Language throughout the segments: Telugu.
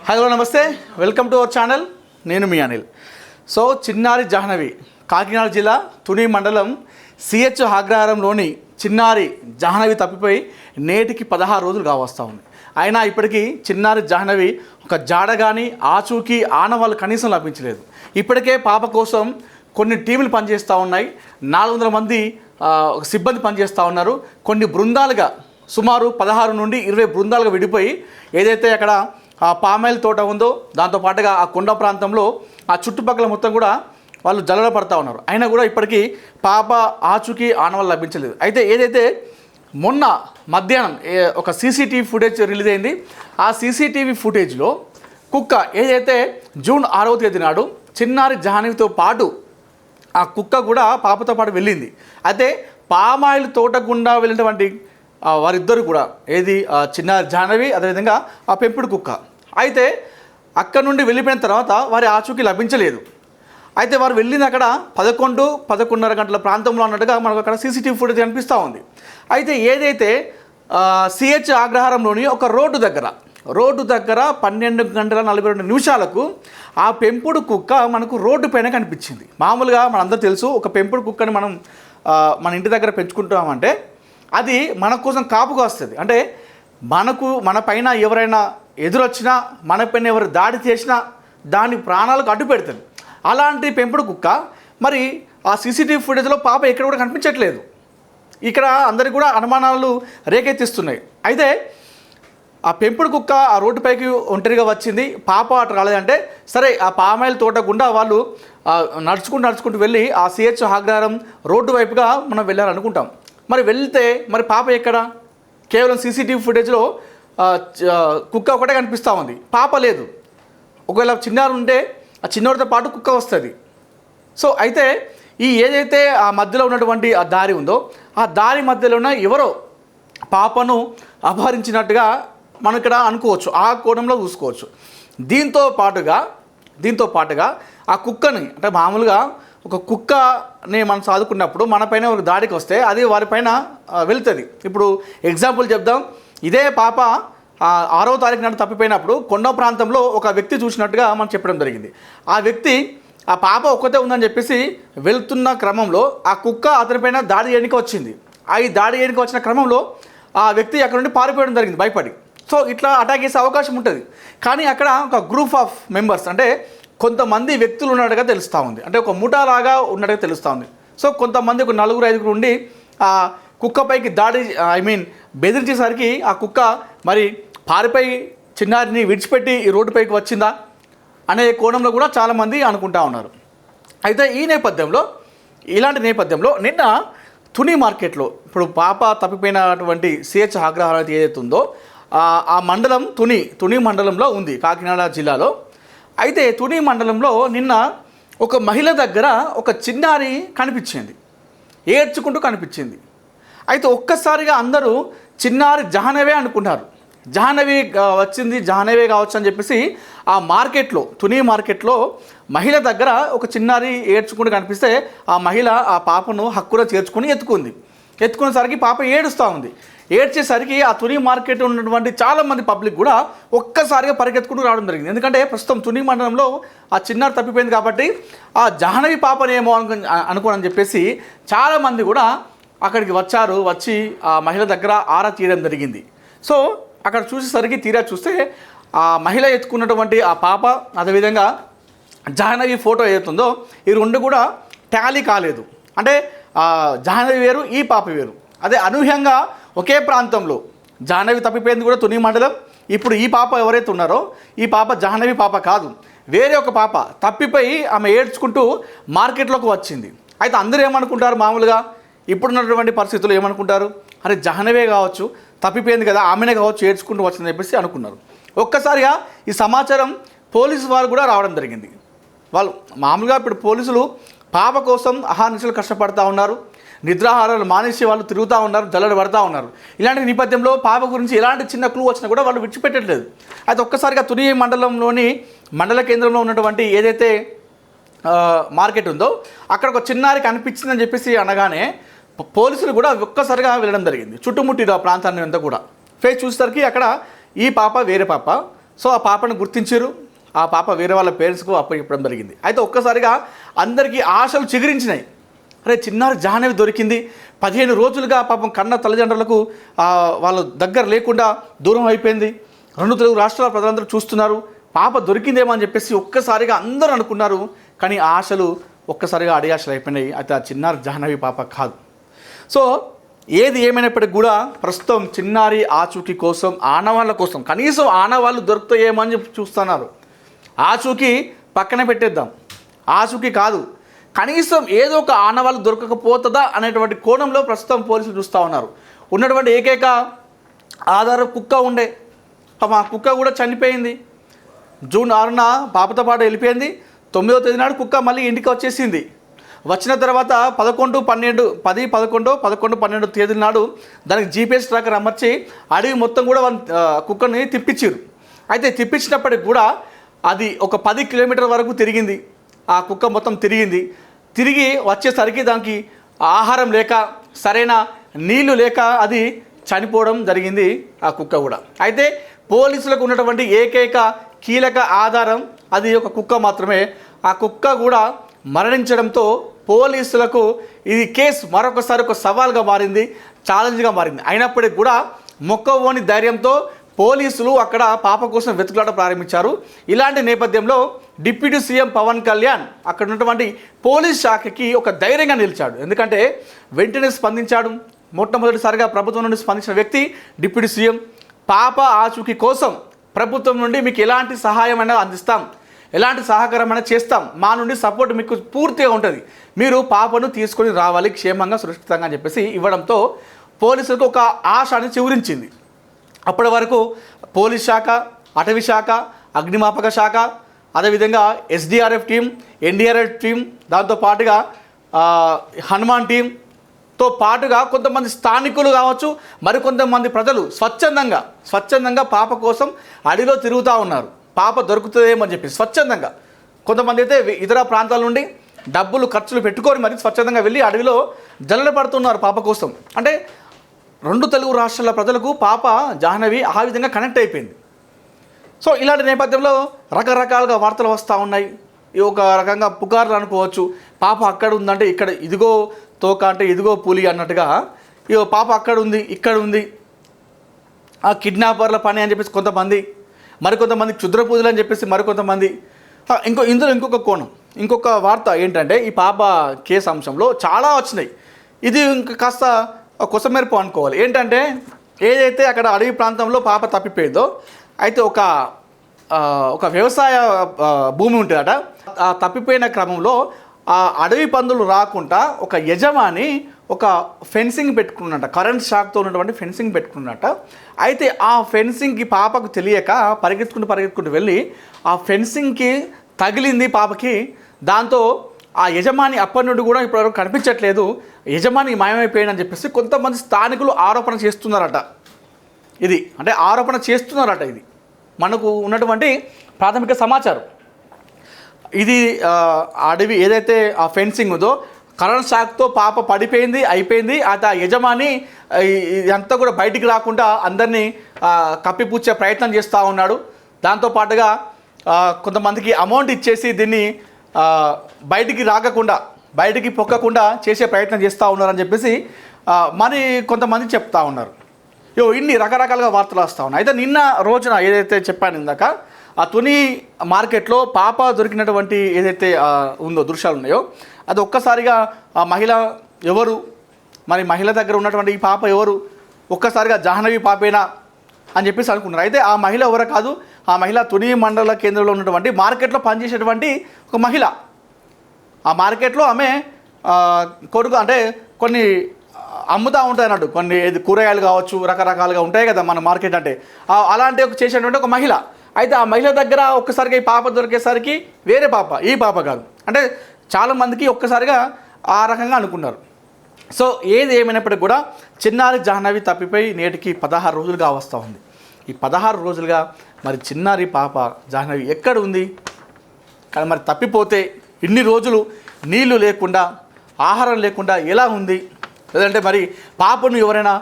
హలో నమస్తే, వెల్కమ్ టు అవర్ ఛానల్. నేను మీ అనిల్. సో చిన్నారి జాహ్నవి కాకినాడ జిల్లా తుని మండలం సిహెచ్ అగ్రహారంలోని చిన్నారి జాహ్నవి తప్పిపోయి నేటికి 16 రోజులు కావస్తూ ఉంది. అయినా ఇప్పటికీ చిన్నారి జాహ్నవి ఒక జాడ కానీ ఆచూకీ ఆనవాళ్ళు కనీసం లభించలేదు. ఇప్పటికే పాప కోసం కొన్ని టీములు పనిచేస్తూ ఉన్నాయి. 400 మంది సిబ్బంది పనిచేస్తూ ఉన్నారు. కొన్ని బృందాలుగా సుమారు 16 నుండి 20 బృందాలుగా విడిపోయి ఏదైతే అక్కడ ఆ పామాయిల్ తోట ఉందో దాంతోపాటుగా ఆ కొండ ప్రాంతంలో ఆ చుట్టుపక్కల మొత్తం కూడా వాళ్ళు జల్లడ పడుతూ ఉన్నారు. అయినా కూడా ఇప్పటికీ పాప ఆచూకీ ఆనవాళ్ళు లభించలేదు. అయితే ఏదైతే మొన్న మధ్యాహ్నం ఒక సీసీటీవీ ఫుటేజ్ రిలీజ్ అయింది. ఆ సీసీటీవీ ఫుటేజ్లో కుక్క ఏదైతే జూన్ 6వ తేదీ నాడు చిన్నారి జాహ్నవితో పాటు ఆ కుక్క కూడా పాపతో పాటు వెళ్ళింది. అయితే పామాయిల్ తోట గుండా వెళ్ళినటువంటి వారిద్దరు కూడా ఏది చిన్నారి జాహ్నవి అదేవిధంగా ఆ పెంపుడు కుక్క. అయితే అక్కడ నుండి వెళ్ళిపోయిన తర్వాత వారి ఆచూకీ లభించలేదు. అయితే వారు వెళ్ళింది అక్కడ 11-11:30 గంటల ప్రాంతంలో అన్నట్టుగా మనకు అక్కడ సీసీటీవీ ఫుటేజ్ కనిపిస్తూ ఉంది. అయితే ఏదైతే సిహెచ్ అగ్రహారంలోని ఒక రోడ్డు దగ్గర 12:42 ఆ పెంపుడు కుక్క మనకు రోడ్డు పైన కనిపించింది. మామూలుగా మనందరూ తెలుసు, ఒక పెంపుడు కుక్కని మనం మన ఇంటి దగ్గర పెంచుకుంటామంటే అది మన కోసం కాపుగా వస్తుంది. అంటే మన పైన ఎవరైనా ఎదురొచ్చినా, మన పైన ఎవరు దాడి చేసినా దాని ప్రాణాలకు అడ్డు పెడుతుంది. అలాంటి పెంపుడు కుక్క మరి ఆ సీసీటీవీ ఫుటేజ్లో పాప ఎక్కడ కూడా కనిపించట్లేదు. ఇక్కడ అందరికీ కూడా అనుమానాలు రేకెత్తిస్తున్నాయి. అయితే ఆ పెంపుడు కుక్క ఆ రోడ్డుపైకి ఒంటరిగా వచ్చింది, పాప అటు రాలేదంటే సరే ఆ పామాయిల్ తోట గుండా వాళ్ళు నడుచుకుంటూ వెళ్ళి ఆ సిహెచ్ అగ్రహారం రోడ్డు వైపుగా మనం వెళ్ళాలనుకుంటాం. మరి వెళ్తే మరి పాప ఎక్కడ? కేవలం సీసీటీవీ ఫుటేజ్లో కుక్క ఒకటే కనిపిస్తూ ఉంది, పాప లేదు. ఒకవేళ చిన్నారు ఉంటే ఆ చిన్నవాడితో పాటు కుక్క వస్తుంది. సో అయితే ఈ ఏదైతే ఆ మధ్యలో ఉన్నటువంటి ఆ దారి ఉందో ఆ దారి మధ్యలోనే ఎవరో పాపను అపహరించినట్టుగా మనం ఇక్కడ అనుకోవచ్చు, ఆ కోణంలో చూసుకోవచ్చు. దీంతో పాటుగా ఆ కుక్కని, అంటే మామూలుగా ఒక కుక్కని మనం సాదుకున్నప్పుడు మన పైన ఒక దాడికి వస్తే అది వారిపైన వెళ్తుంది. ఇప్పుడు ఎగ్జాంపుల్ చెప్దాం. ఇదే పాప 6వ తారీఖు నాడు తప్పిపోయినప్పుడు కొండ ప్రాంతంలో ఒక వ్యక్తి చూసినట్టుగా మనం చెప్పడం జరిగింది. ఆ వ్యక్తి ఆ పాప ఒక్కతే ఉందని చెప్పేసి వెళ్తున్న క్రమంలో ఆ కుక్క అతనిపైన దాడి చేయడానికి వచ్చింది. ఈ దాడి చేయడానికి వచ్చిన క్రమంలో ఆ వ్యక్తి అక్కడ నుండి పారిపోవడం జరిగింది భయపడి. సో ఇట్లా అటాక్ చేసే అవకాశం ఉంటుంది. కానీ అక్కడ ఒక గ్రూప్ ఆఫ్ మెంబర్స్, అంటే కొంతమంది వ్యక్తులు ఉన్నట్టుగా తెలుస్తూ ఉంది, అంటే ఒక ముఠాలాగా ఉన్నట్టుగా తెలుస్తూ ఉంది. సో కొంతమంది ఒక 4-5 ఉండి ఆ కుక్కపైకి బెదిరించేసరికి ఆ కుక్క మరి పారిపోయి చిన్నారిని విడిచిపెట్టి ఈ రోడ్డుపైకి వచ్చిందా అనే కోణంలో కూడా చాలామంది అనుకుంటా ఉన్నారు. అయితే ఇలాంటి నేపథ్యంలో నిన్న తుని మార్కెట్లో ఇప్పుడు పాప తప్పిపోయినటువంటి సిహెచ్ అగ్రహారం ఏదైతే ఉందో ఆ మండలం తుని మండలంలో ఉంది, కాకినాడ జిల్లాలో. అయితే తుని మండలంలో నిన్న ఒక మహిళ దగ్గర ఒక చిన్నారి కనిపించింది, ఏడ్చుకుంటూ కనిపించింది. అయితే ఒక్కసారిగా అందరూ చిన్నారి జాహ్నవే అనుకున్నారు. జాహ్నవి వచ్చింది, జాహ్నవే కావచ్చు అని చెప్పేసి ఆ తుని మార్కెట్లో మహిళ దగ్గర ఒక చిన్నారి ఏడ్చుకుంటూ కనిపిస్తే ఆ మహిళ ఆ పాపను హక్కున చేర్చుకుని ఎత్తుకునేసరికి పాప ఏడుస్తూ ఉంది. ఏడ్చేసరికి ఆ తుని మార్కెట్ ఉన్నటువంటి చాలామంది పబ్లిక్ కూడా ఒక్కసారిగా పరిగెత్తుకుంటూ రావడం జరిగింది. ఎందుకంటే ప్రస్తుతం తుని మండలంలో ఆ చిన్నారి తప్పిపోయింది కాబట్టి ఆ జాహ్నవి పాపనేమో అనుకోని చెప్పేసి చాలామంది కూడా అక్కడికి వచ్చి ఆ మహిళ దగ్గర ఆరా తీయడం జరిగింది. సో అక్కడ తీరా చూస్తే ఆ మహిళ ఎత్తుకున్నటువంటి ఆ పాప అదేవిధంగా జాహ్నవి ఫోటో ఏదైతుందో ఈ రెండు కూడా టాలీ కాలేదు. అంటే జాహ్నవి వేరు, ఈ పాప వేరు. అదే అనూహ్యంగా ఒకే ప్రాంతంలో జాహ్నవి తప్పిపోయింది కూడా తుని మండలం. ఇప్పుడు ఈ పాప ఎవరైతే ఉన్నారో ఈ పాప జాహ్నవి పాప కాదు, వేరే ఒక పాప తప్పిపోయి ఆమె ఏడ్చుకుంటూ మార్కెట్లోకి వచ్చింది. అయితే అందరూ ఏమనుకుంటారు, మామూలుగా ఇప్పుడున్నటువంటి పరిస్థితుల్లో ఏమనుకుంటారు, అరే జాహ్నవే కావచ్చు, తప్పిపోయింది కదా, ఆమెనే కావచ్చు ఏడ్చుకుంటూ వచ్చిందని చెప్పేసి అనుకున్నారు. ఒక్కసారిగా ఈ సమాచారం పోలీసు వారు కూడా రావడం జరిగింది. వాళ్ళు మామూలుగా ఇప్పుడు పోలీసులు పాప కోసం అహర్నిశలు కష్టపడుతూ ఉన్నారు, నిద్రాహారాలు మానేసి వాళ్ళు తిరుగుతూ ఉన్నారు, జల్లెడ పడుతూ ఉన్నారు. ఇలాంటి నేపథ్యంలో పాప గురించి ఎలాంటి చిన్న క్లూ వచ్చినా కూడా వాళ్ళు విడిచిపెట్టట్లేదు. అయితే ఒక్కసారిగా తుని మండలంలోని మండల కేంద్రంలో ఉన్నటువంటి ఏదైతే మార్కెట్ ఉందో అక్కడ ఒక చిన్నారి కనిపించిందని చెప్పేసి అనగానే పోలీసులు కూడా ఒక్కసారిగా వెళ్ళడం జరిగింది. చుట్టుముట్టిరు ఆ ప్రాంతాన్ని అంతా కూడా. ఫేస్ చూసేసరికి అక్కడ ఈ పాప వేరే పాప, సో ఆ పాపను గుర్తించారు. ఆ పాప వేరే వాళ్ళ పేరెంట్స్కు అప్పగిప్పడం జరిగింది. అయితే ఒక్కసారిగా అందరికీ ఆశలు చిగురించినాయి. అరే చిన్నారి జాహ్నవి దొరికింది. 15 రోజులుగా పాపం కన్న తల్లిదండ్రులకు వాళ్ళ దగ్గర లేకుండా దూరం అయిపోయింది. 2 తెలుగు రాష్ట్రాల ప్రజలందరూ చూస్తున్నారు, పాప దొరికిందేమో అని చెప్పేసి ఒక్కసారిగా అందరూ అనుకున్నారు. కానీ ఆ ఆశలు ఒక్కసారిగా అడియాశలు అయిపోయినాయి. అయితే ఆ చిన్నారి జాహ్నవి పాప కాదు. సో ఏది ఏమైనప్పటికీ కూడా ప్రస్తుతం చిన్నారి ఆచూకీ కోసం, ఆనవాళ్ళ కోసం, కనీసం ఆనవాళ్ళు దొరుకుతాయేమో అని చెప్పి చూస్తున్నారు. ఆచూకీ పక్కన పెట్టేద్దాం, ఆచూకీ కాదు, కనీసం ఏదో ఒక ఆనవాళ్ళు దొరకకపోతుందా అనేటువంటి కోణంలో ప్రస్తుతం పోలీసులు చూస్తూ ఉన్నారు. ఉన్నటువంటి ఏకైక ఆధారం కుక్క ఉండే, ఆ కుక్క కూడా చనిపోయింది. జూన్ 6న పాపతో పాటు వెళ్ళిపోయింది. 9వ తేదీ నాడు కుక్క మళ్ళీ ఇంటికి వచ్చేసింది. వచ్చిన తర్వాత 11, 12 తేదీల నాడు దానికి GPS ట్రాకర్ అమర్చి అడవి మొత్తం కూడా కుక్కని తిప్పించారు. అయితే తిప్పించినప్పటికి కూడా అది ఒక 10 కిలోమీటర్ల వరకు తిరిగింది. ఆ కుక్క మొత్తం తిరిగి వచ్చేసరికి దానికి ఆహారం లేక, సరైన నీళ్లు లేక అది చనిపోవడం జరిగింది ఆ కుక్క కూడా. అయితే పోలీసులకు ఉన్నటువంటి ఏకైక కీలక ఆధారం అది ఒక కుక్క మాత్రమే. ఆ కుక్క కూడా మరణించడంతో పోలీసులకు ఇది కేసు మరొకసారి ఒక సవాల్గా మారింది, ఛాలెంజ్గా మారింది. అయినప్పటికీ కూడా మొక్కవోని ధైర్యంతో పోలీసులు అక్కడ పాప కోసం వెతుకులాట ప్రారంభించారు. ఇలాంటి నేపథ్యంలో డిప్యూటీ సీఎం పవన్ కళ్యాణ్ అక్కడ ఉన్నటువంటి పోలీస్ శాఖకి ఒక ధైర్యంగా నిలిచాడు. ఎందుకంటే వెంటనే స్పందించాడు. మొట్టమొదటిసారిగా ప్రభుత్వం నుండి స్పందించిన వ్యక్తి డిప్యూటీ సీఎం. పాప ఆచూకీ కోసం ప్రభుత్వం నుండి మీకు ఎలాంటి సహాయమైనా అందిస్తాం, ఎలాంటి సహకారమైనా చేస్తాం, మా నుండి సపోర్ట్ మీకు పూర్తిగా ఉంటుంది, మీరు పాపను తీసుకొని రావాలి క్షేమంగా సురక్షితంగా అని చెప్పేసి ఇవ్వడంతో పోలీసులకు ఒక ఆశని చిగురించింది. అప్పటి వరకు పోలీస్ శాఖ, అటవీ శాఖ, అగ్నిమాపక శాఖ, అదేవిధంగా SDRF టీం, NDRF టీం, దాంతో పాటుగా హనుమాన్ టీంతో పాటుగా కొంతమంది స్థానికులు కావచ్చు, మరికొంతమంది ప్రజలు స్వచ్ఛందంగా పాప కోసం అడవిలో తిరుగుతూ ఉన్నారు. పాప దొరుకుతుందేమని చెప్పి స్వచ్ఛందంగా. కొంతమంది అయితే ఇతర ప్రాంతాల నుండి ఖర్చులు పెట్టుకొని మరి స్వచ్ఛందంగా వెళ్ళి అడవిలో జల్లెడ పడుతున్నారు పాప కోసం. అంటే 2 తెలుగు రాష్ట్రాల ప్రజలకు పాప జాహ్నవి ఆ విధంగా కనెక్ట్ అయిపోయింది. సో ఇలాంటి నేపథ్యంలో రకరకాలుగా వార్తలు వస్తూ ఉన్నాయి. ఒక రకంగా పుకార్లు అనుకోవచ్చు. పాప అక్కడ ఉందంటే ఇక్కడ ఇదిగో తోక అంటే ఇదిగో పులి అన్నట్టుగా పాప అక్కడ ఉంది, ఇక్కడ ఉంది, ఆ కిడ్నాపర్ల పని అని చెప్పేసి కొంతమంది, మరికొంతమంది క్షుద్ర పూజలు అని చెప్పేసి మరికొంతమంది. ఇందులో ఇంకొక వార్త ఏంటంటే ఈ పాప కేసు అంశంలో చాలా వచ్చినాయి. ఇది ఇంకా కాస్త కొసమెరుపు అనుకోవాలి. ఏంటంటే ఏదైతే అక్కడ అడవి ప్రాంతంలో పాప తప్పిపోయిందో, అయితే ఒక వ్యవసాయ భూమి ఉంటుందట. ఆ తప్పిపోయిన క్రమంలో ఆ అడవి పందులు రాకుండా ఒక యజమాని ఒక ఫెన్సింగ్ పెట్టుకున్నట, కరెంట్ షాక్తో ఉన్నటువంటి ఫెన్సింగ్ పెట్టుకున్నట. అయితే ఆ ఫెన్సింగ్కి పాపకు తెలియక పరిగెత్తుకుంటూ వెళ్ళి ఆ ఫెన్సింగ్కి తగిలింది పాపకి. దాంతో ఆ యజమాని అప్పటి నుండి కూడా ఇప్పటివరకు కనిపించట్లేదు, యజమాని మాయమైపోయాడని చెప్పేసి కొంతమంది స్థానికులు ఆరోపణ చేస్తున్నారట. ఇది మనకు ఉన్నటువంటి ప్రాథమిక సమాచారం. ఇది అడవి ఏదైతే ఆ ఫెన్సింగ్ ఉందో కరెంట్ షాక్తో పాప అయిపోయింది. ఆ యజమాని ఇదంతా కూడా బయటికి రాకుండా అందరినీ కప్పిపుచ్చే ప్రయత్నం చేస్తూ ఉన్నాడు. దాంతోపాటుగా కొంతమందికి అమౌంట్ ఇచ్చేసి దీన్ని బయటికి పొక్కకుండా చేసే ప్రయత్నం చేస్తూ ఉన్నారని చెప్పేసి మరి కొంతమంది చెప్తా ఉన్నారు. ఇన్ని రకరకాలుగా వార్తలు వస్తూ ఉన్నాయి. అయితే నిన్న రోజున ఏదైతే చెప్పాను ఇందాక, ఆ తుని మార్కెట్లో పాప దొరికినటువంటి ఏదైతే ఉందో దృశ్యాలు ఉన్నాయో, అది ఒక్కసారిగా ఆ మహిళ ఎవరు, మరి మహిళ దగ్గర ఉన్నటువంటి ఈ పాప ఎవరు, ఒక్కసారిగా జాహ్నవి పాపేనా అని చెప్పేసి అనుకున్నారు. అయితే ఆ మహిళ ఎవరో కాదు, ఆ మహిళ తుని మండల కేంద్రంలో ఉన్నటువంటి మార్కెట్లో పనిచేసేటువంటి ఒక మహిళ. ఆ మార్కెట్లో ఆమె కొడుకు అంటే కొన్ని అమ్ముతూ ఉంటాయి అన్నట్టు, కొన్ని కూరగాయలు కావచ్చు, రకరకాలుగా ఉంటాయి కదా మన మార్కెట్ అంటే, అలాంటి చేసేటువంటి ఒక మహిళ. అయితే ఆ మహిళ దగ్గర ఒక్కసారిగా ఈ పాప దొరికేసరికి వేరే పాప, ఈ పాప కాదు అంటే చాలామందికి ఒక్కసారిగా ఆ రకంగా అనుకున్నారు. సో ఏది ఏమైనప్పటికీ కూడా చిన్నారి జాహ్నవి తప్పిపోయి నేటికి 16 రోజులుగా వస్తూ ఉంది. ఈ 16 రోజులుగా మరి చిన్నారి పాప జాహ్నవి ఎక్కడ ఉంది? కానీ మరి తప్పిపోతే ఇన్ని రోజులు నీళ్లు లేకుండా, ఆహారం లేకుండా ఎలా ఉంది? లేదంటే మరి పాపను ఎవరైనా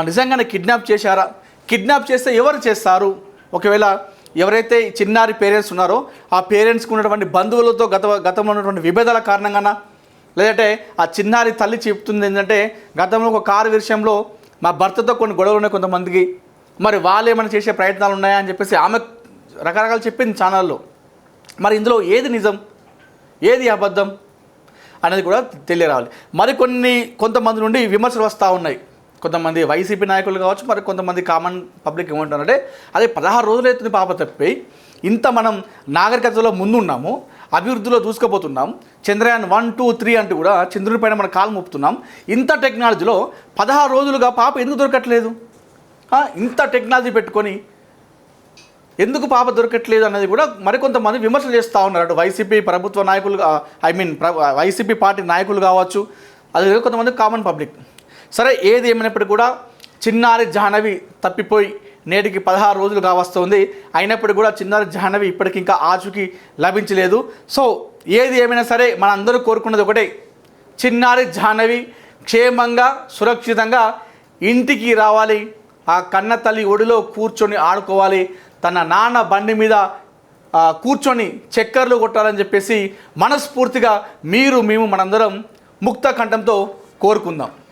నిజంగానే కిడ్నాప్ చేశారా? కిడ్నాప్ చేస్తే ఎవరు చేస్తారు? ఒకవేళ ఎవరైతే ఈ చిన్నారి పేరెంట్స్ ఉన్నారో ఆ పేరెంట్స్కి ఉన్నటువంటి బంధువులతో గతంలో ఉన్నటువంటి విభేదాల కారణంగానా, లేదంటే ఆ చిన్నారి తల్లి చెప్తుంది ఏంటంటే గతంలో ఒక కారు విషయంలో మా భర్తతో కొన్ని గొడవలు ఉన్నాయి కొంతమందికి, మరి వాళ్ళు ఏమైనా చేసే ప్రయత్నాలు ఉన్నాయా అని చెప్పేసి ఆమె రకరకాలు చెప్పింది ఛానల్లో. మరి ఇందులో ఏది నిజం, ఏది అబద్ధం అనేది కూడా తెలియరావాలి. కొంతమంది నుండి విమర్శలు వస్తూ ఉన్నాయి. కొంతమంది వైసీపీ నాయకులు కావచ్చు, మరి కొంతమంది కామన్ పబ్లిక్ ఏమంటారంటే అదే 16 రోజులు అవుతుంది పాప తప్పిపోయి, ఇంత మనం నాగరికతలో ముందున్నాము, అభివృద్ధిలో దూసుకుపోతున్నాం, చంద్రయాన్ 1, 2, 3 అంటూ కూడా చంద్రుడి పైన మన కాలు మోపుతున్నాం. ఇంత టెక్నాలజీలో 16 రోజులుగా పాప ఎందుకు దొరకట్లేదు? ఇంత టెక్నాలజీ పెట్టుకొని ఎందుకు పాప దొరకట్లేదు అనేది కూడా మరికొంతమంది విమర్శలు చేస్తూ ఉన్నారు. అటు వైసీపీ ప్రభుత్వ నాయకులు, వైసీపీ పార్టీ నాయకులు కావచ్చు, అది కొంతమంది కామన్ పబ్లిక్. సరే, ఏది ఏమైనప్పటికీ కూడా చిన్నారి జాహ్నవి తప్పిపోయి నేటికి 16 రోజులు కావస్తుంది. అయినప్పటికీ కూడా చిన్నారి జాహ్నవి ఇప్పటికి ఇంకా ఆచూకీ లభించలేదు. సో ఏది ఏమైనా సరే మనందరూ కోరుకున్నది ఒకటే, చిన్నారి జాహ్నవి క్షేమంగా సురక్షితంగా ఇంటికి రావాలి, ఆ కన్న తల్లి ఒడిలో కూర్చొని ఆడుకోవాలి, తన నాన్న బండి మీద కూర్చొని చక్కర్లు కొట్టాలని చెప్పేసి మనస్ఫూర్తిగా మేము మనందరం ముక్త కంఠంతో కోరుకుందాం.